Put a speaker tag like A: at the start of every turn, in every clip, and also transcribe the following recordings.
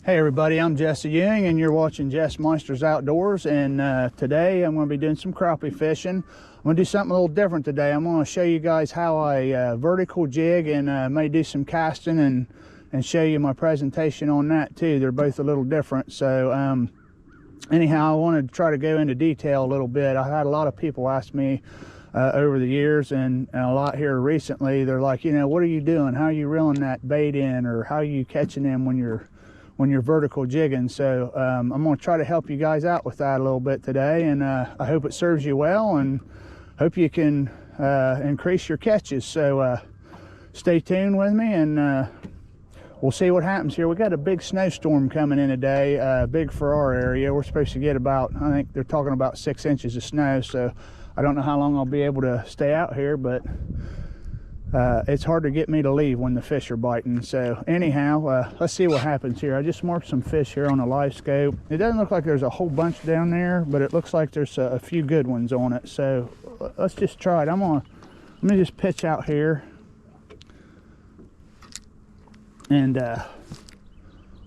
A: Hey everybody, I'm Jesse Ewing and you're watching Jess Meisters Outdoors, and today I'm going to be doing some crappie fishing. I'm going to do something a little different today. I'm going to show you guys how I vertical jig and may do some casting and show you my presentation on that too. They're both a little different. So anyhow, I wanted to try to go into detail a little bit. I had a lot of people ask me over the years and a lot here recently. They're like, you know, what are you doing? How are you reeling that bait in, or how are you catching them when you're vertical jigging? So I'm going to try to help you guys out with that a little bit today, and I hope it serves you well and hope you can increase your catches. So stay tuned with me and we'll see what happens here. We got a big snowstorm coming in today, big for our area. We're supposed to get about, I think they're talking about 6 inches of snow, so I don't know how long I'll be able to stay out here, but it's hard to get me to leave when the fish are biting. So anyhow, let's see what happens here. I just marked some fish here on the live scope. It doesn't look like there's a whole bunch down there, but it looks like there's a few good ones on it. So let's just try it. I'm gonna just pitch out here, and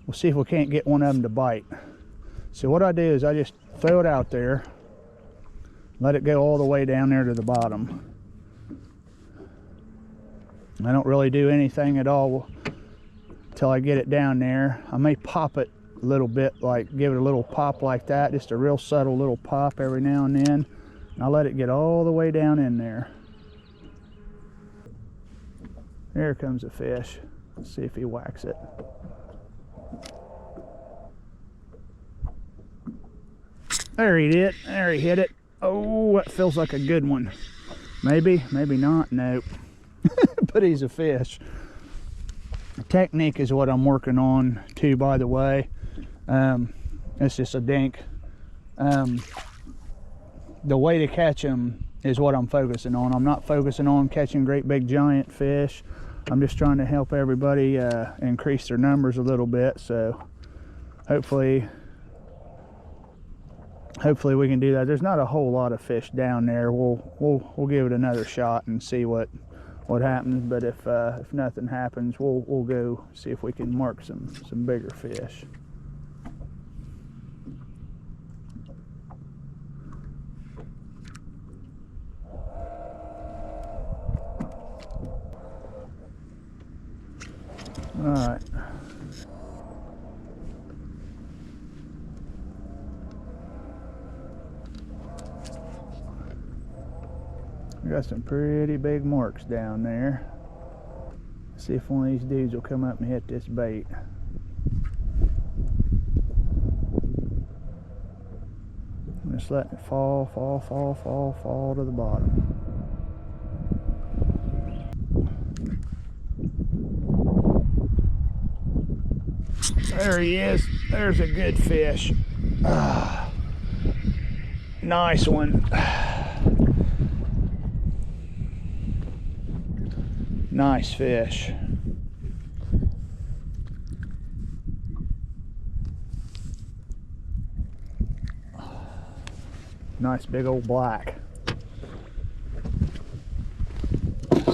A: we'll see if we can't get one of them to bite. So what I do is I just throw it out there, let it go all the way down there to the bottom. I don't really do anything at all until I get it down there. I may pop it a little bit, like give it a little pop like that, just a real subtle little pop every now and then. And I'll let it get all the way down in there. There comes a fish. Let's see if he whacks it. There he did. There he hit it. Oh, that feels like a good one. Maybe, maybe not. Nope. But he's a fish. Technique is what I'm working on too, by the way. It's just a dink. The way to catch them is what I'm focusing on. I'm not focusing on catching great big giant fish. I'm just trying to help everybody increase their numbers a little bit. So hopefully we can do that. There's not a whole lot of fish down there. We'll give it another shot and see what happens. But if nothing happens, we'll go see if we can mark some bigger fish. All right. We got some pretty big marks down there. Let's see if one of these dudes will come up and hit this bait. I'm just letting it fall to the bottom. There he is. There's a good fish. Nice one. Nice fish. Nice big old black.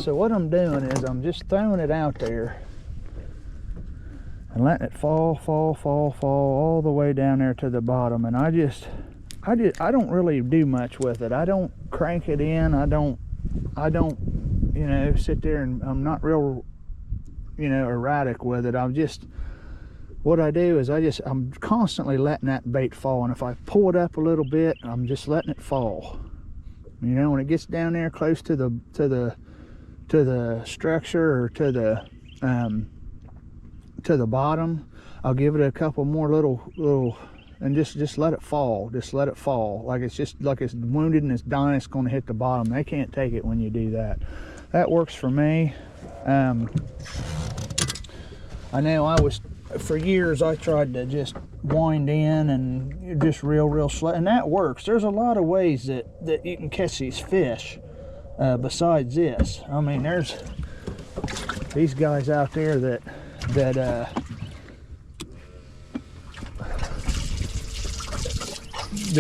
A: So what I'm doing is I'm just throwing it out there and letting it fall all the way down there to the bottom. And I don't really do much with it. I don't crank it in. I don't you know, sit there, and I'm not real, you know, erratic with it. What I do is I'm constantly letting that bait fall, and if I pull it up a little bit, I'm just letting it fall. You know, when it gets down there close to the structure or to the bottom, I'll give it a couple more little and just let it fall. Just let it fall like it's wounded and it's dying. It's going to hit the bottom. They can't take it when you do that. That works for me. I know for years I tried to just wind in and just real slow, and that works. There's a lot of ways that you can catch these fish besides this. I mean, there's these guys out there that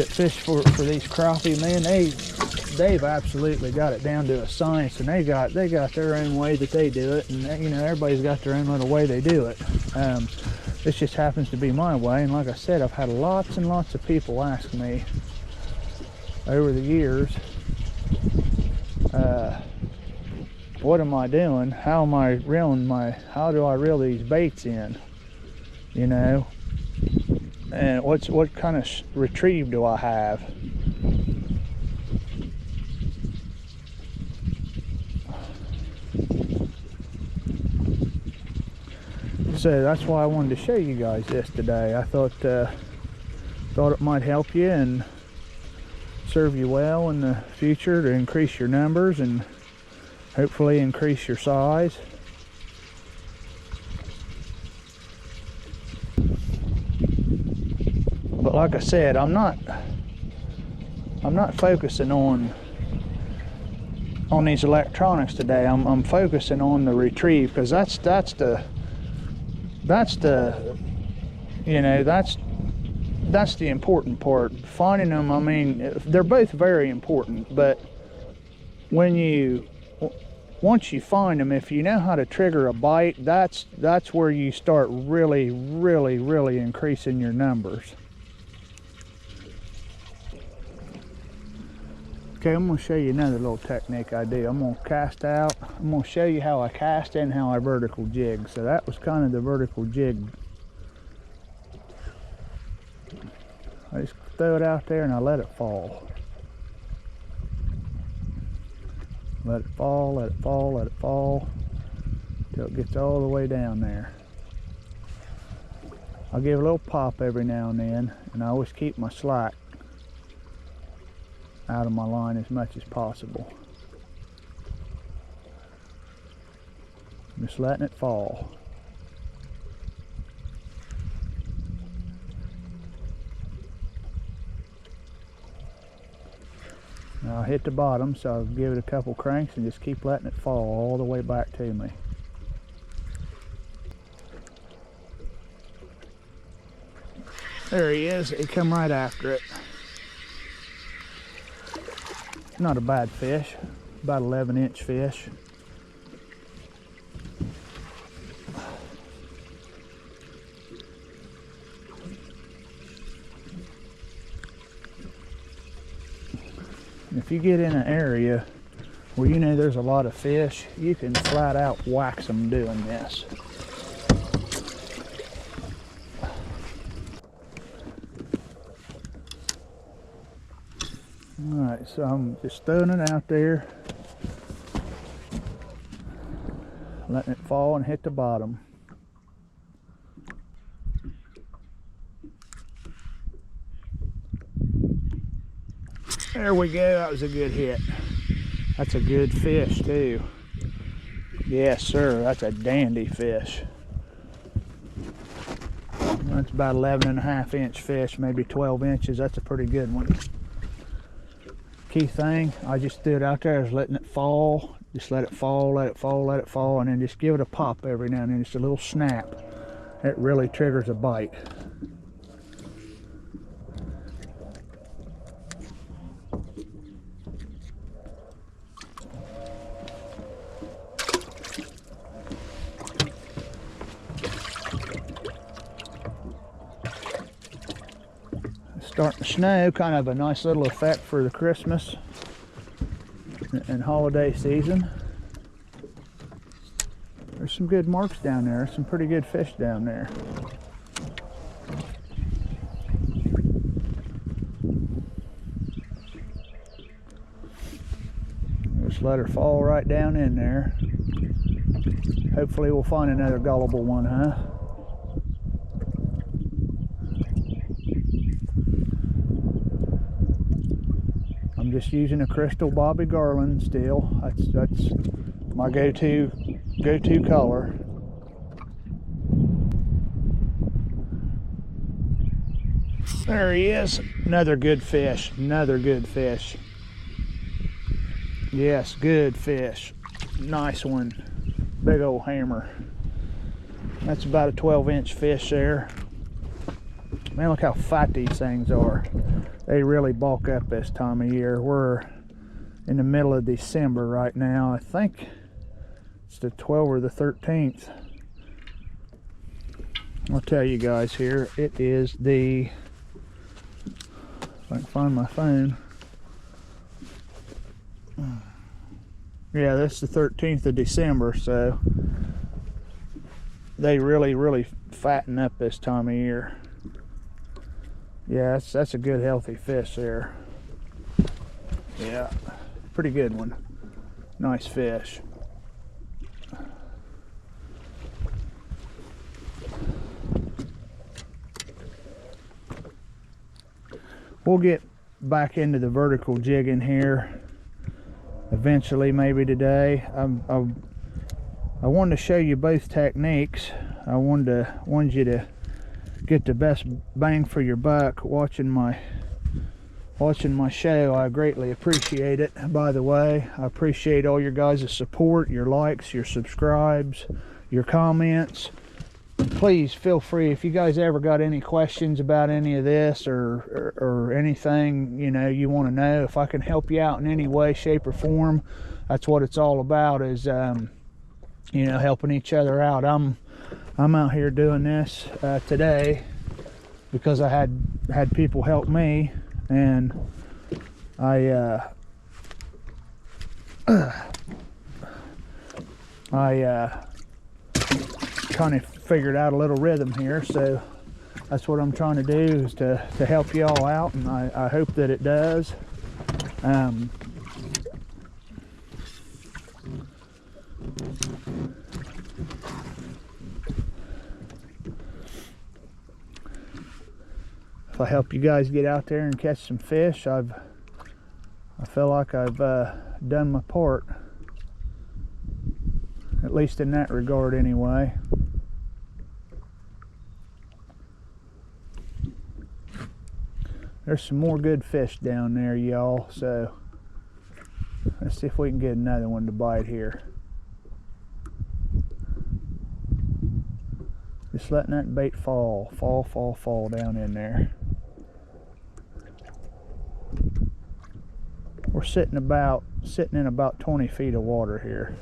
A: fish for these crappie, man. They've absolutely got it down to a science, and they got their own way that they do it, and you know, everybody's got their own little way they do it. This just happens to be my way, and like I said, I've had lots and lots of people ask me over the years, what am I doing? How am I reeling how do I reel these baits in? You know? And what kind of retrieve do I have? So that's why I wanted to show you guys this today. I thought it might help you and serve you well in the future to increase your numbers and hopefully increase your size. But like I said, I'm not focusing on these electronics today. I'm focusing on the retrieve, because that's the you know, that's the important part. Finding them, I mean, they're both very important, but once you find them, if you know how to trigger a bite, that's where you start really increasing your numbers. Okay, I'm going to show you another little technique I do. I'm going to cast out. I'm going to show you how I cast and how I vertical jig. So that was kind of the vertical jig. I just throw it out there and I let it fall. Let it fall, let it fall, let it fall, till it gets all the way down there. I'll give a little pop every now and then, and I always keep my slack out of my line as much as possible. Just letting it fall. Now I'll hit the bottom, so I'll give it a couple cranks and just keep letting it fall all the way back to me. There he is. He come right after it. Not a bad fish, about 11-inch fish. If you get in an area where you know there's a lot of fish, you can flat out wax them doing this. Alright, so I'm just throwing it out there, letting it fall and hit the bottom. There we go, that was a good hit. That's a good fish too. Yes sir, that's a dandy fish. That's about 11.5-inch fish, maybe 12 inches. That's a pretty good one. Key thing, I just threw it out there, I was letting it fall. Just let it fall, let it fall, let it fall, and then just give it a pop every now and then, just a little snap. It really triggers a bite. Starting to snow, kind of a nice little effect for the Christmas and holiday season. There's some good marks down there, some pretty good fish down there. Just let her fall right down in there. Hopefully we'll find another gullible one, huh? I'm just using a crystal Bobby Garland still. That's my go-to color. There he is. Another good fish. Another good fish. Yes, good fish. Nice one. Big old hammer. That's about a 12-inch fish there. Man, look how fat these things are. They really bulk up this time of year. We're in the middle of December right now. I think it's the 12th or the 13th. I'll tell you guys here, it is the, if I can find my phone. Yeah, that's the 13th of December, so they really fatten up this time of year. Yeah, that's a good healthy fish there. Yeah, pretty good one. Nice fish. We'll get back into the vertical jigging here eventually, maybe today. I wanted to show you both techniques. I wanted you to get the best bang for your buck watching my show. I greatly appreciate it. By the way, I appreciate all your guys' support, your likes, your subscribes, your comments. Please feel free, if you guys ever got any questions about any of this or anything, you know, you want to know, if I can help you out in any way, shape, or form, that's what it's all about, is you know, helping each other out. I'm out here doing this today because I had people help me, and I kind of figured out a little rhythm here, so that's what I'm trying to do, is to help you all out, and I hope that it does. If I help you guys get out there and catch some fish, I feel like I've done my part, at least in that regard anyway. There's some more good fish down there, y'all, so let's see if we can get another one to bite here. Just letting that bait fall down in there. We're sitting in about 20 feet of water here.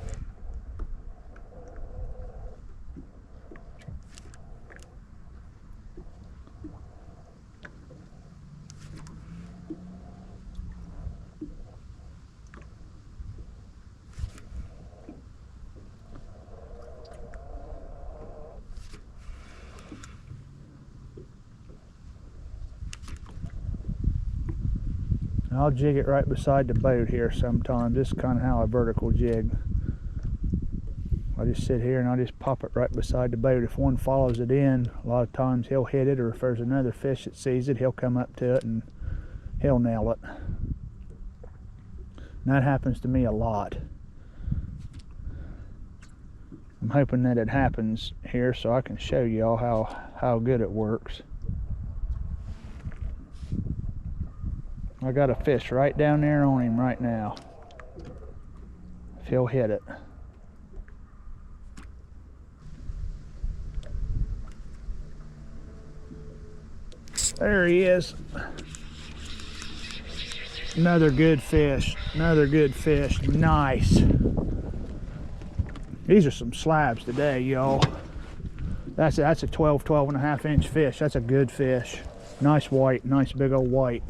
A: I'll jig it right beside the boat here sometimes. This is kind of how I vertical jig. I just sit here and I just pop it right beside the boat. If one follows it in, a lot of times he'll hit it, or if there's another fish that sees it, he'll come up to it and he'll nail it. And that happens to me a lot. I'm hoping that it happens here so I can show you all how good it works. I got a fish right down there on him right now. If he'll hit it. There he is. Another good fish. Another good fish. Nice. These are some slabs today, y'all. That's a 12 and a half inch fish. That's a good fish. Nice white. Nice big old white.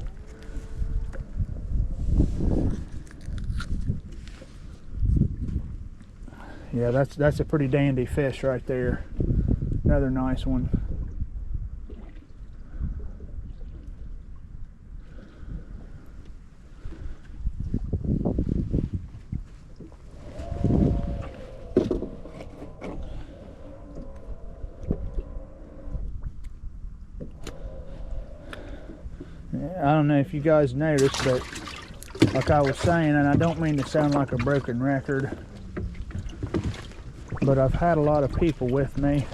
A: Yeah, that's a pretty dandy fish right there. Another nice one. I don't know if you guys noticed, but like I was saying, and I don't mean to sound like a broken record, but I've had a lot of people with me,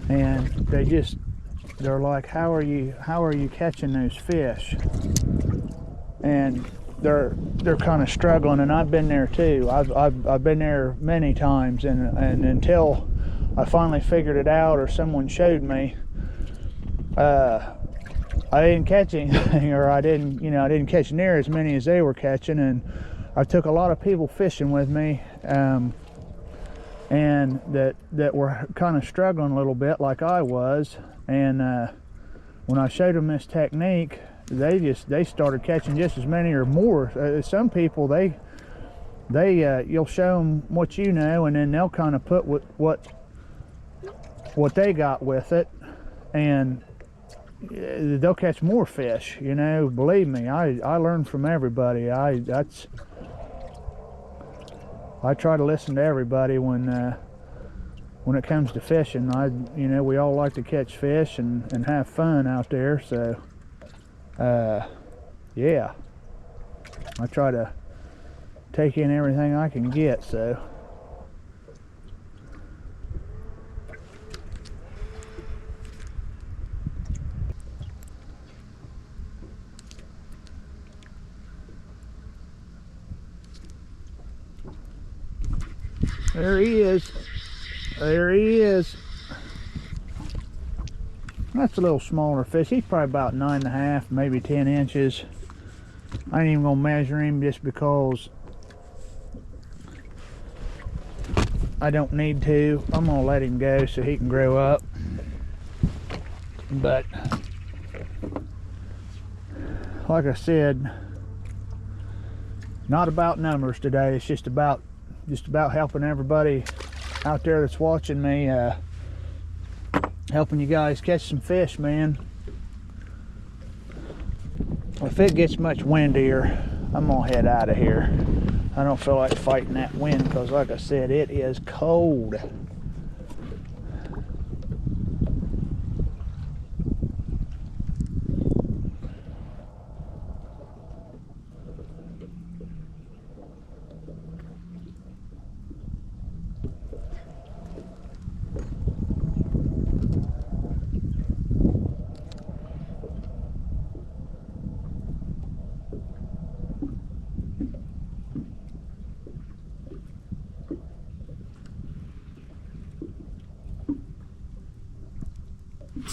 A: and they're like, how are you catching those fish? And they're kind of struggling, and I've been there too. I've been there many times, and until I finally figured it out or someone showed me, I didn't catch anything, or I didn't catch near as many as they were catching. And I took a lot of people fishing with me, and that were kind of struggling a little bit like I was. And when I showed them this technique, they started catching just as many or more. Some people, you'll show them what you know, and then they'll kind of put what they got with it, and they'll catch more fish. You know, believe me, I learn from everybody. I try to listen to everybody when it comes to fishing. You know, we all like to catch fish and have fun out there. So, yeah, I try to take in everything I can get. So, there he is. There he is. That's a little smaller fish. He's probably about 9.5, maybe 10 inches. I ain't even gonna measure him just because I don't need to. I'm gonna let him go so he can grow up. But like I said, not about numbers today. It's just about helping everybody out there that's watching me, helping you guys catch some fish, man. If it gets much windier, I'm gonna head out of here. I don't feel like fighting that wind because, like I said, it is cold.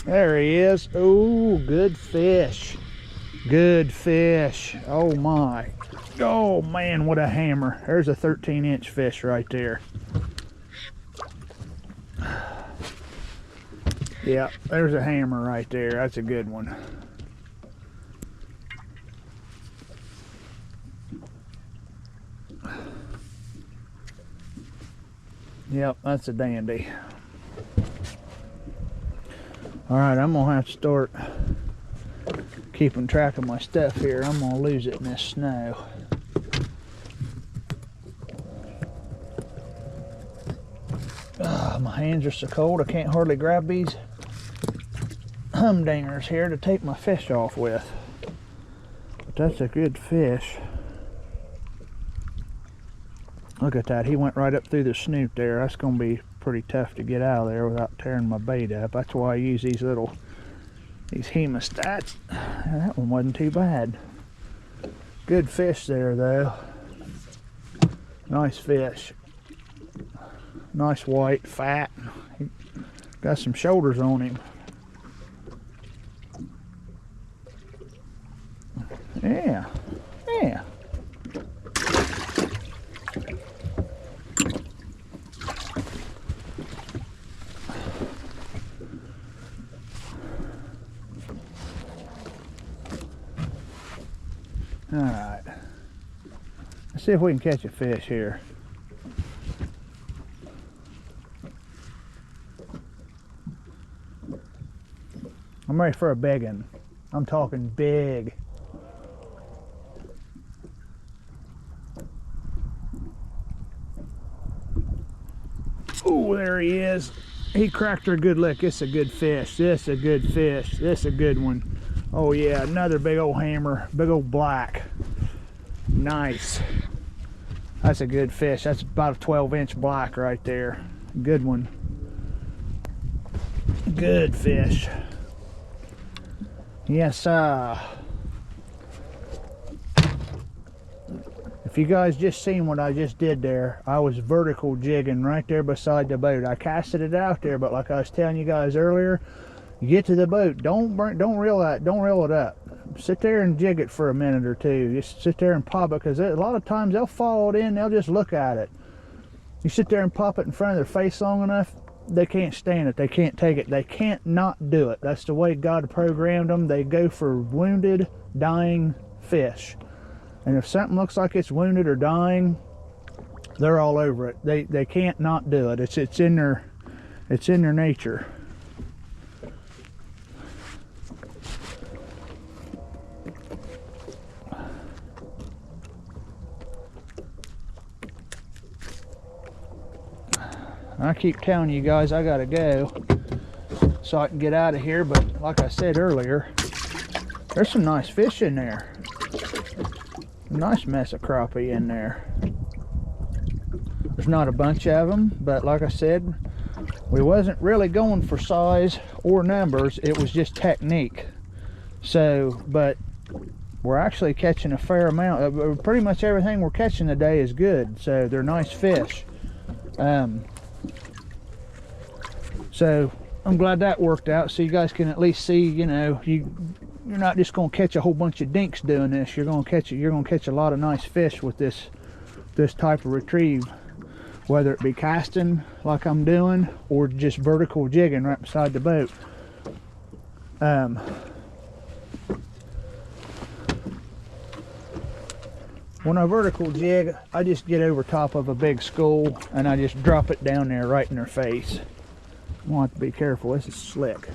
A: There he is. Oh, good fish. Good fish. Oh my. Oh man, what a hammer. There's a 13-inch fish right there. Yeah, there's a hammer right there. That's a good one. Yep, that's a dandy. All right, I'm gonna have to start keeping track of my stuff here. I'm gonna lose it in this snow. My hands are so cold I can't hardly grab these humdingers here to take my fish off with. But that's a good fish. Look at that, he went right up through the snoot there. That's gonna be pretty tough to get out of there without tearing my bait up. That's why I use these hemostats. That one wasn't too bad. Good fish there though. Nice fish. Nice white, fat. He got some shoulders on him. Yeah, yeah. All right, let's see if we can catch a fish here. I'm ready for a big one. I'm talking big. Oh, there he is. He cracked her a good lick. This is a good fish. This is a good fish. This is a good one. Oh yeah, another big old hammer, big old black. Nice. That's a good fish. That's about a 12-inch black right there. Good one. Good fish. Yes, if you guys just seen what I just did there, I was vertical jigging right there beside the boat. I casted it out there, but like I was telling you guys earlier, you get to the boat, don't reel it up. Sit there and jig it for a minute or two. Just sit there and pop it, because a lot of times they'll follow it in, they'll just look at it. You sit there and pop it in front of their face long enough, they can't stand it. They can't take it. They can't not do it. That's the way God programmed them. They go for wounded, dying fish. And if something looks like it's wounded or dying, they're all over it. They can't not do it. It's in their nature. I keep telling you guys I gotta go so I can get out of here, but like I said earlier, there's some nice fish in there. A nice mess of crappie in there. There's not a bunch of them, but like I said, we wasn't really going for size or numbers, it was just technique. So, but we're actually catching a fair amount. Pretty much everything we're catching today is good, so they're nice fish. So I'm glad that worked out, so you guys can at least see, you know, you're not just going to catch a whole bunch of dinks doing this. You're going to catch a lot of nice fish with this type of retrieve, whether it be casting like I'm doing or just vertical jigging right beside the boat. When I vertical jig, I just get over top of a big school and I just drop it down there right in their face. I want to be careful, this is slick.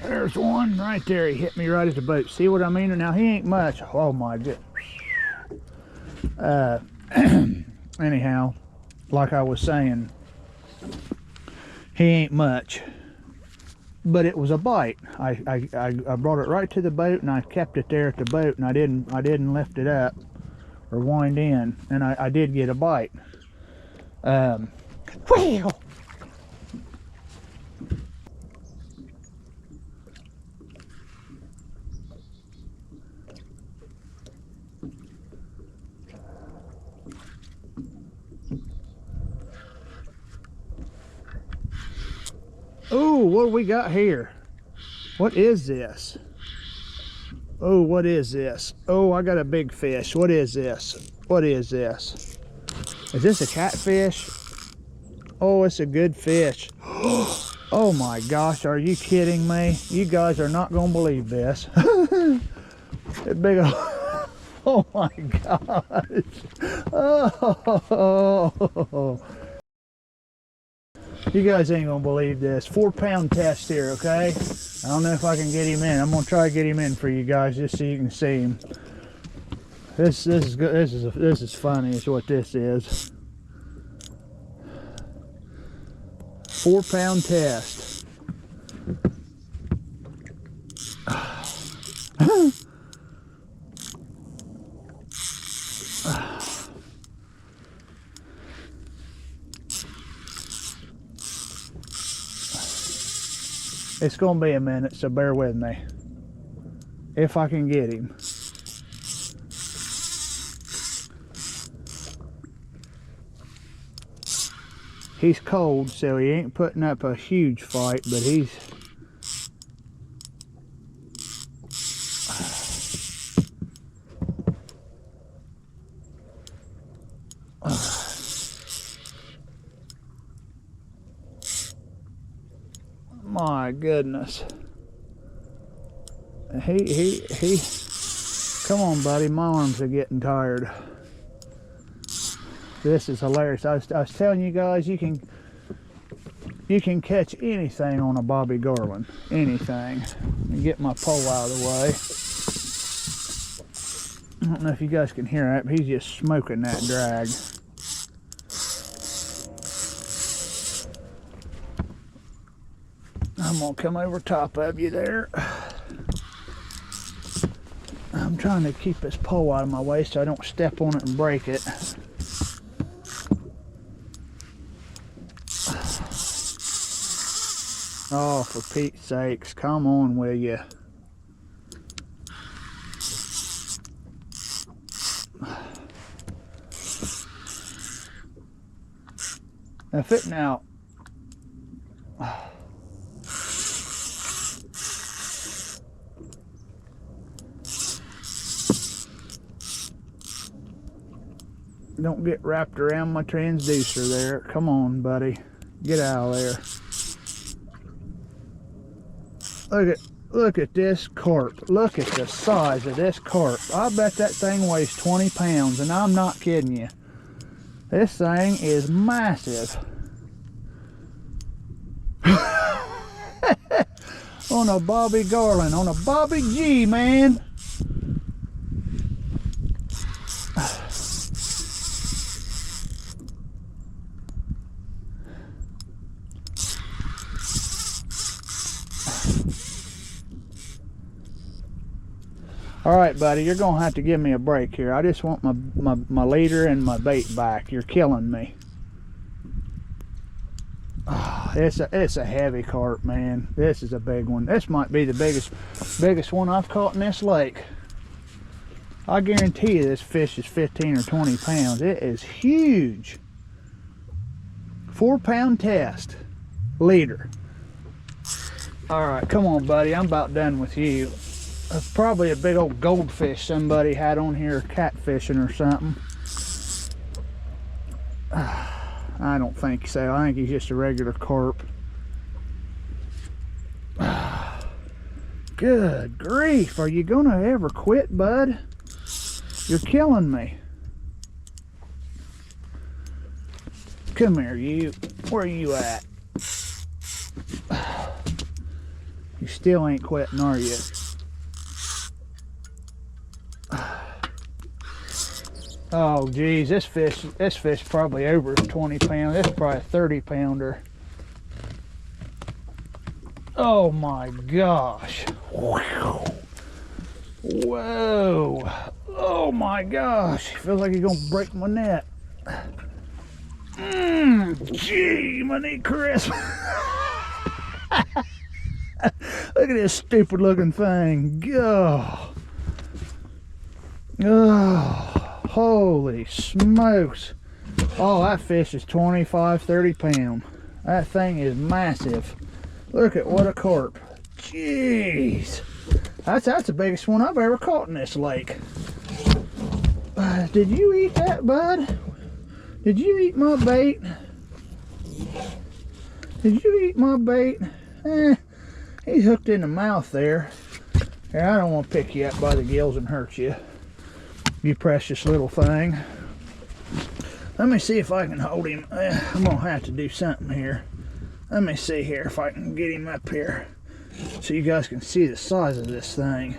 A: There's one right there, he hit me right at the boat. See what I mean? Now he ain't much. Oh my goodness. Anyhow, like I was saying, he ain't much, but it was a bite. I brought it right to the boat and I kept it there at the boat, and I didn't lift it up or wind in, and I did get a bite. Wheel. Oh, what do we got here? What is this? Oh, what is this? Oh, I got a big fish. What is this? What is this? Is this a catfish? Oh, it's a good fish. Oh my gosh, are you kidding me? You guys are not gonna believe this. That big old, oh my gosh. Oh. You guys ain't gonna believe this. 4-pound test here, okay? I don't know if I can get him in. I'm gonna try to get him in for you guys just so you can see him. This is good. This is funny. Is what this is. 4-pound test. It's gonna be a minute, so bear with me. If I can get him. He's cold, so he ain't putting up a huge fight, but he's... My goodness. He come on buddy, my arms are getting tired. This is hilarious. I was telling you guys, you can catch anything on a bobby garland, anything. Let me get my pole out of the way. I don't know if you guys can hear that, but he's just smoking that drag. I'm gonna come over top of you there. I'm trying to keep this pole out of my way so I don't step on it and break it. Oh, for Pete's sakes, come on, will you? Now, fitting out. Don't get wrapped around my transducer there. Come on, buddy. Get out of there. Look at this carp. Look at the size of this carp. I bet that thing weighs 20 pounds, and I'm not kidding you. This thing is massive. On a Bobby Garland, on a Bobby G, man. All right, buddy, you're gonna have to give me a break here. I just want my leader and my bait back. You're killing me. Oh, it's a heavy carp, man. This is a big one. This might be the biggest one I've caught in this lake. I guarantee you this fish is 15 or 20 pounds. It is huge. 4-pound test. Leader. All right, come on, buddy. I'm about done with you. It's probably a big old goldfish somebody had on here catfishing or something. I don't think so. I think he's just a regular carp. Good grief. Are you gonna ever quit, bud? You're killing me. Come here, you. Where are you at? You still ain't quitting, are you? Oh geez, this fish probably over 20 pounds. This is probably a 30 pounder. Oh my gosh. Whoa. Oh my gosh. Feels like he's gonna break my net. Gee, my knee crisp. Look at this stupid looking thing. Oh. Oh. Holy smokes. Oh, that fish is 25, 30 pounds. That thing is massive. Look at what a carp. Jeez. That's the biggest one I've ever caught in this lake. Did you eat that, bud? Did you eat my bait? Did you eat my bait? He's hooked in the mouth there. Here, I don't want to pick you up by the gills and hurt you. You precious little thing. Let me see if I can hold him. I'm gonna have to do something here. Let me see here if I can get him up here so you guys can see the size of this thing.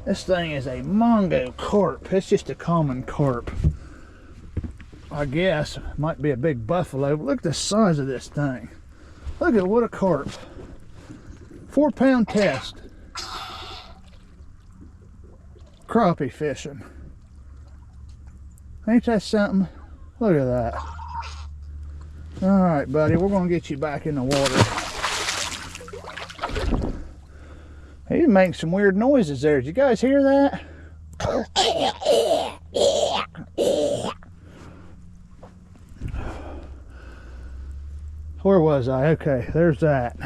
A: This thing is a Mongo carp. It's just a common carp. I guess it might be a big buffalo, but look at the size of this thing. Look at what a carp. 4-pound test. Crappie fishing. Ain't that something? Look at that. All right, buddy, we're gonna get you back in the water. He's making some weird noises there. Did you guys hear that? Where was I? Okay, there's that.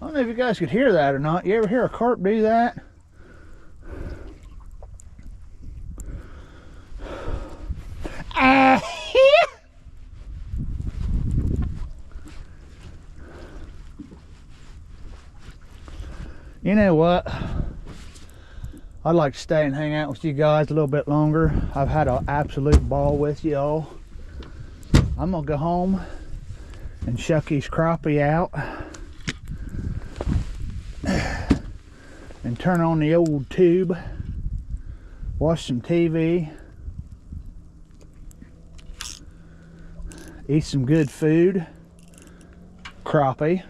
A: I don't know if you guys could hear that or not. You ever hear a carp do that? You know what? I'd like to stay and hang out with you guys a little bit longer. I've had an absolute ball with y'all. I'm gonna go home and shuck these crappie out and turn on the old tube, watch some TV, eat some good food, crappie,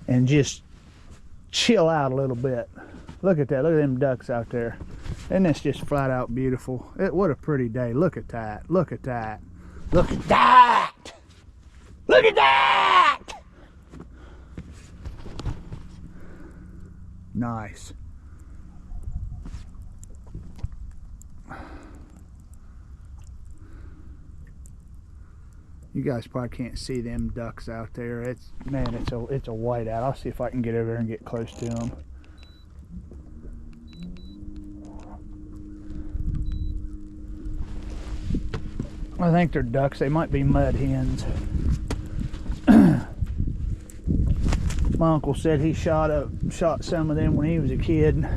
A: and just chill out a little bit. Look at that. Look at them ducks out there. Isn't this just flat out beautiful? What a pretty day. Look at that. Look at that. Look at that. Look at that. Nice. You guys probably can't see them ducks out there. It's, man, it's a whiteout. I'll see if I can get over there and get close to them. I think they're ducks. They might be mud hens. My uncle said he shot some of them when he was a kid.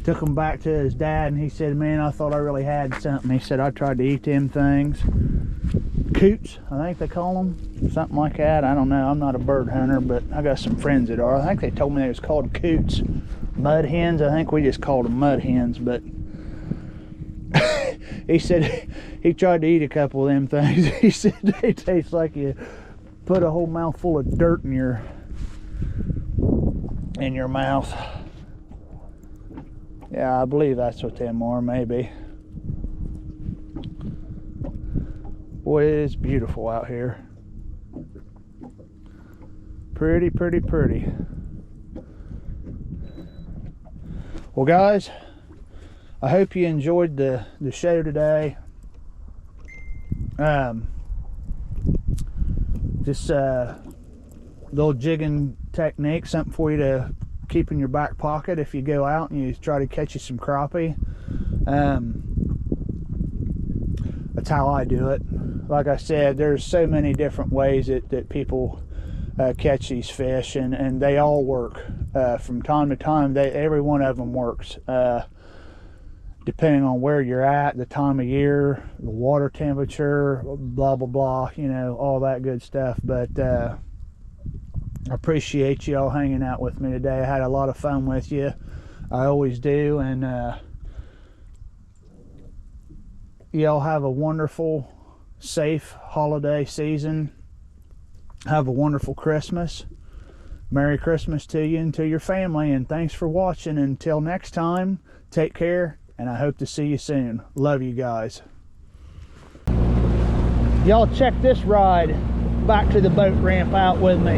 A: Took them back to his dad, and he said, man, I thought I really had something. He said, I tried to eat them things. Coots, I think they call them. Something like that. I don't know. I'm not a bird hunter, but I got some friends that are. I think they told me they was called coots. Mud hens, I think we just called them mud hens, but he said he tried to eat a couple of them things. He said they taste like you put a whole mouthful of dirt in your mouth. Yeah, I believe that's what them are, maybe. Boy, it is beautiful out here. Pretty, pretty, pretty. Well, guys, I hope you enjoyed the show today. Just little jigging technique, something for you to keep in your back pocket if you go out and you try to catch you some crappie. That's how I do it. Like I said, there's so many different ways that people catch these fish, and they all work. From time to time, every one of them works, depending on where you're at, the time of year, the water temperature, blah blah blah, you know, all that good stuff. But I appreciate you all hanging out with me today. I had a lot of fun with you. I always do. And y'all have a wonderful, safe holiday season. Have a wonderful Christmas. Merry Christmas to you and to your family. And thanks for watching. Until next time, take care. And I hope to see you soon. Love you guys. Y'all check this ride back to the boat ramp out with me.